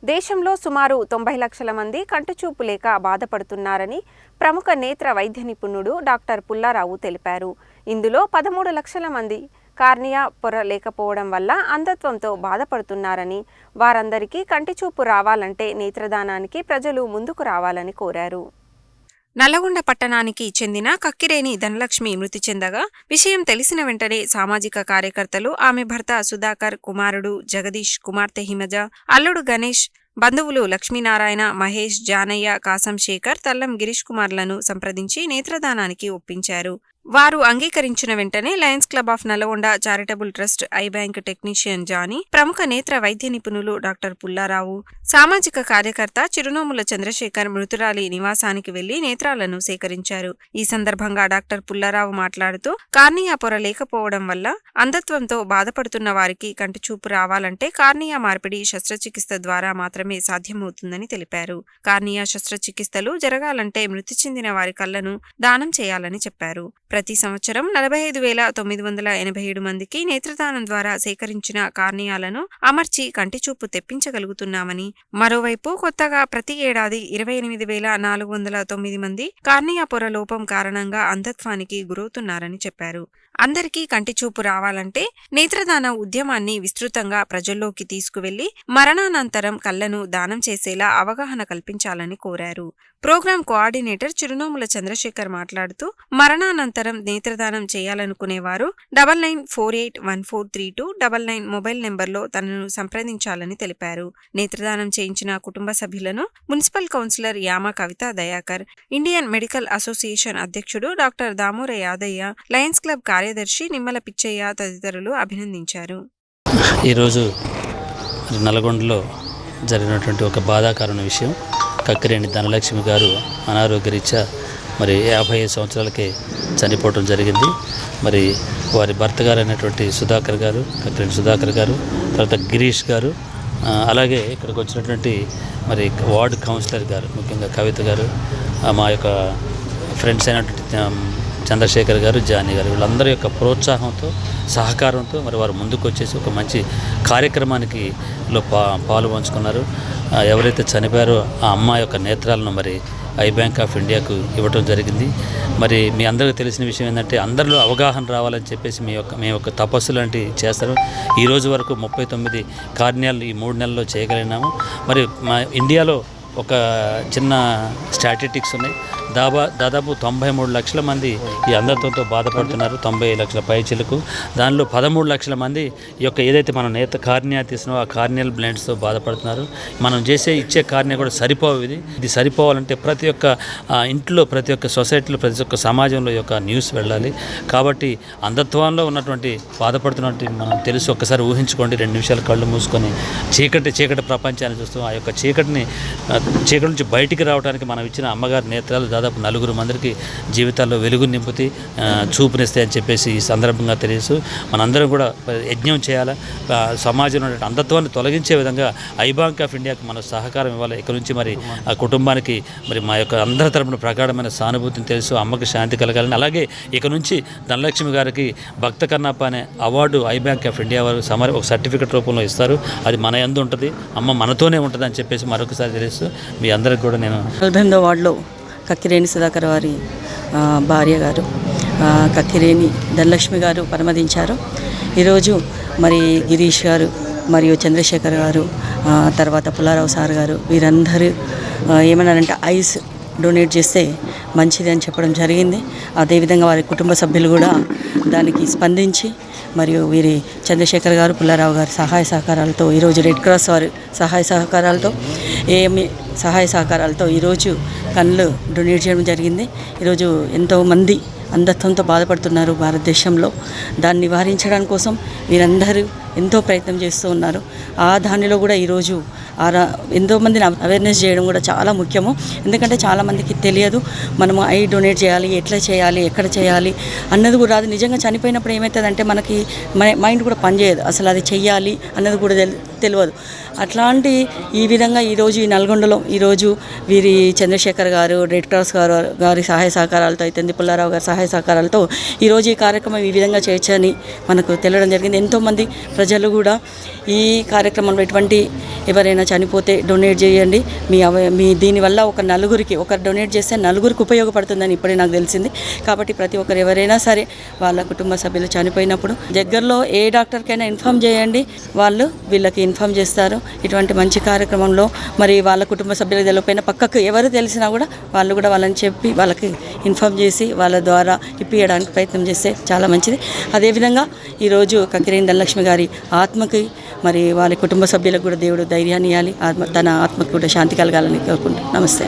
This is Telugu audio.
దేశంలో సుమారు 90 లక్షల మంది కంటిచూపు లేక బాధపడుతున్నారని ప్రముఖ నేత్ర వైద్య నిపుణుడు డాక్టర్ పుల్లారావు తెలిపారు. ఇందులో 13 లక్షల మంది కార్నియా పొర లేకపోవడం వల్ల అంధత్వంతో బాధపడుతున్నారని, వారందరికీ కంటిచూపు రావాలంటే నేత్రదానానికి ప్రజలు ముందుకు రావాలని కోరారు. నల్లగొండ పట్టణానికి చెందిన కక్కిరేని ధనలక్ష్మి మృతి చెందగా విషయం తెలిసిన వెంటనే సామాజిక కార్యకర్తలు ఆమె భర్త సుధాకర్, కుమారుడు జగదీష్, కుమార్తె హిమజ, అల్లుడు గణేష్, బంధువులు లక్ష్మీనారాయణ, మహేష్, జానయ్య, కాసం శేఖర్, తల్లం గిరీష్ కుమార్లను సంప్రదించి నేత్రదానానికి ఒప్పించారు. వారు అంగీకరించిన వెంటనే lions club of Nalgonda charitable trust, eye bank technician Johnny, ప్రముఖ నేత్ర వైద్య నిపుణులు డాక్టర్ పుల్లారావు, సామాజిక కార్యకర్త చిరునోముల చంద్రశేఖర్ మృతురాలి నివాసానికి వెళ్లి నేత్రాలను సేకరించారు. ఈ సందర్భంగా డాక్టర్ పుల్లారావు మాట్లాడుతూ, కార్నియా పొర లేకపోవడం వల్ల అంధత్వంతో బాధపడుతున్న వారికి కంటిచూపు రావాలంటే కార్నియా మార్పిడి శస్త్రచికిత్స ద్వారా మాత్రమే సాధ్యమవుతుందని తెలిపారు. కార్నియా శస్త్రచికిత్సలు జరగాలంటే మృతి చెందిన వారి కళ్లను దానం చేయాలని చెప్పారు. ప్రతి సంవత్సరం 45,987 మందికి నేత్రదానం ద్వారా సేకరించిన కార్నియాలను అమర్చి కంటిచూపు తెప్పించగలుగుతున్నామని, మరోవైపు కొత్తగా ప్రతి ఏడాది 28,409 మంది కార్నియా పొర లోపం కారణంగా అంధత్వానికి గురవుతున్నారని చెప్పారు. అందరికీ కంటిచూపు రావాలంటే నేత్రదాన ఉద్యమాన్ని విస్తృతంగా ప్రజల్లోకి తీసుకువెళ్లి మరణానంతరం కళ్లను దానం చేసేలా అవగాహన కల్పించాలని కోరారు. ప్రోగ్రాం కోఆర్డినేటర్ చిరునోముల చంద్రశేఖర్ మాట్లాడుతూ, మరణానంతరం నేత్రదానం చేయాలనుకునేవారు 9948143299 మొబైల్ నెంబర్లో తనను సంప్రదించాలని తెలిపారు. నేత్రదానం చేయించిన కుటుంబ సభ్యులను మున్సిపల్ కౌన్సిలర్ యామ కవిత దయాకర్, ఇండియన్ మెడికల్ అసోసియేషన్ అధ్యక్షుడు doctor Damora Yadaiah, Lions club కార్యదర్శి నిమ్మల పిచ్చయ్య తదితరులు అభినందించారు. ఈరోజు నల్గొండలో జరిగినటువంటి ఒక బాధాకరమైన విషయం, కక్కిరేని ధనలక్ష్మి గారు అనారోగ్యరీత్యా 55 సంవత్సరాలకే చనిపోవడం జరిగింది. వారి భర్త గారు అయినటువంటి సుధాకర్ గారు, కక్కిరేని సుధాకర్ గారు, తర్వాత గిరీష్ గారు, అలాగే ఇక్కడికి వచ్చినటువంటి వార్డు కౌన్సిలర్ గారు, ముఖ్యంగా కవిత గారు, మా యొక్క ఫ్రెండ్స్ అయినటువంటి చంద్రశేఖర్ గారు, జానీ గారు, వీళ్ళందరి యొక్క ప్రోత్సాహంతో, సహకారంతో వారు ముందుకు వచ్చేసి ఒక మంచి కార్యక్రమానికి పాలు పంచుకున్నారు. ఎవరైతే చనిపోయారో ఆ అమ్మ యొక్క నేత్రాలను ఐ బ్యాంక్ ఆఫ్ ఇండియాకు ఇవ్వటం జరిగింది. మీ అందరికీ తెలిసిన విషయం ఏంటంటే, అందరిలో అవగాహన రావాలని చెప్పేసి మేము ఒక తపస్సు లాంటివి చేస్తారు. ఈ రోజు వరకు 39 కార్నియాలు ఈ 3 నెలల్లో చేయగలిగినాము. మా ఇండియాలో ఒక చిన్న స్టాటిస్టిక్స్ ఉన్నాయి. దాదాపు 93 లక్షల మంది ఈ అంధత్వంతో బాధపడుతున్నారు. 90 లక్షల పైచిలకు, దానిలో 13 లక్షల మంది ఈ యొక్క ఏదైతే మనం కార్నియా తీసినో ఆ కార్నియల్ బ్లైండ్స్తో బాధపడుతున్నారు. మనం ఇచ్చే కార్నియా కూడా సరిపోవు. ఇది సరిపోవాలంటే ప్రతి ఒక్క ఇంట్లో, ప్రతి ఒక్క సొసైటీలో, ప్రతి ఒక్క సమాజంలో యొక్క న్యూస్ వెళ్ళాలి. కాబట్టి అంధత్వంలో ఉన్నటువంటి బాధపడుతున్నటువంటి మనం తెలుసు. ఒక్కసారి ఊహించుకోండి, 2 నిమిషాలు కళ్ళు మూసుకొని చీకటి ప్రపంచాన్ని చూస్తూ ఆ యొక్క చీకటి నుంచి బయటికి రావడానికి మనం ఇచ్చిన అమ్మగారి నేత్రాలు దాదాపు 4 మందికి జీవితాల్లో వెలుగు నింపుతి, చూపునిస్తాయి అని చెప్పేసి ఈ సందర్భంగా తెలుసు. మనందరం కూడా యజ్ఞం చేయాలా, సమాజంలో అంధత్వాన్ని తొలగించే విధంగా ఐ బ్యాంక్ ఆఫ్ ఇండియాకి మన సహకారం ఇవ్వాలి. ఇక్కడ నుంచి ఆ కుటుంబానికి మా యొక్క అందరి తరపున ప్రగాఢమైన సానుభూతిని తెలుసు. అమ్మకి శాంతి కలగాలని, అలాగే ఇక నుంచి ధనలక్ష్మి గారికి భక్త కన్నప్ప అనే award I bank of India వారు ఒక సర్టిఫికెట్ రూపంలో ఇస్తారు. అది మన యందు ఉంటుంది, అమ్మ మనతోనే ఉంటుంది అని చెప్పేసి మరొకసారి తెలుసు. మీ అందరికి కూడా నేను 48వ వార్డులో కక్కిరేని సుధాకర్ వారి భార్య గారు కక్కిరేని ధనలక్ష్మి గారు పరమదించారు. ఈరోజు గిరీష్ గారు మరియు చంద్రశేఖర్ గారు, తర్వాత పుల్లారావు సార్ గారు, వీరందరూ ఏమన్నారంటే ఐస్ డొనేట్ చేస్తే మంచిది అని చెప్పడం జరిగింది. అదేవిధంగా వారి కుటుంబ సభ్యులు కూడా దానికి స్పందించి వీరి చంద్రశేఖర్ గారు, పుల్లారావు గారు సహాయ సహకారాలతో, ఈరోజు రెడ్ క్రాస్ వారి సహాయ సహకారాలతో ఈరోజు కళ్ళు డొనేట్ చేయడం జరిగింది. ఈరోజు ఎంతోమంది అంధత్వంతో బాధపడుతున్నారు భారతదేశంలో. దాన్ని నివారించడం కోసం వీరందరూ ఎంతో ప్రయత్నం చేస్తూ ఉన్నారు. దానిలో కూడా ఈరోజు ఎంతోమందిని అవేర్నెస్ చేయడం కూడా చాలా ముఖ్యము. ఎందుకంటే చాలామందికి తెలియదు మనము ఐ డొనేట్ చేయాలి, ఎట్లా చేయాలి, ఎక్కడ చేయాలి అన్నది కూడా రాదు. నిజంగా చనిపోయినప్పుడు ఏమవుతుందంటే మనకి మైండ్ కూడా పనిచేయదు, అసలు అది చెయ్యాలి అన్నది కూడా తెలియదు. అట్లాంటి ఈ విధంగా ఈరోజు ఈ నల్గొండలో ఈరోజు వీరి చంద్రశేఖర్ గారు, రెడ్ క్రాస్ గారి సహాయ సహకారాలతో, అయితేంది పుల్లారావు గారి సహాయ సహకారాలతో ఈరోజు ఈ కార్యక్రమం ఈ విధంగా చేయొచ్చని మనకు తెలియడం జరిగింది. ఎంతోమంది ప్రజలు కూడా ఈ కార్యక్రమంలో ఎటువంటి ఎవరైనా చనిపోతే డొనేట్ చేయండి, మీ దీనివల్ల ఒకరు డొనేట్ చేస్తే నలుగురికి ఉపయోగపడుతుందని ఇప్పుడే నాకు తెలిసింది. కాబట్టి ప్రతి ఒక్కరు ఎవరైనా సరే వాళ్ళ కుటుంబ సభ్యులు చనిపోయినప్పుడు దగ్గరలో ఏ డాక్టర్కైనా ఇన్ఫామ్ చేయండి, వాళ్ళు వీళ్ళకి ఇన్ఫామ్ చేస్తారు. ఇటువంటి మంచి కార్యక్రమంలో మరి వాళ్ళ కుటుంబ సభ్యులకు తెలియకపోయినా పక్కకు ఎవరు తెలిసినా కూడా వాళ్ళు కూడా వాళ్ళని చెప్పి వాళ్ళకి ఇన్ఫామ్ చేసి వాళ్ళ ద్వారా ఇప్పించడానికి ప్రయత్నం చేస్తే చాలా మంచిది. అదేవిధంగా ఈరోజు కక్కిరేని ధనలక్ష్మి గారి ఆత్మకి మరి వాళ్ళ కుటుంబ సభ్యులకు కూడా దేవుడు ధైర్యాన్ని ఇవ్వాలి, తన ఆత్మకు కూడా శాంతి కలగాలని కోరుకుంటున్నాను. నమస్తే.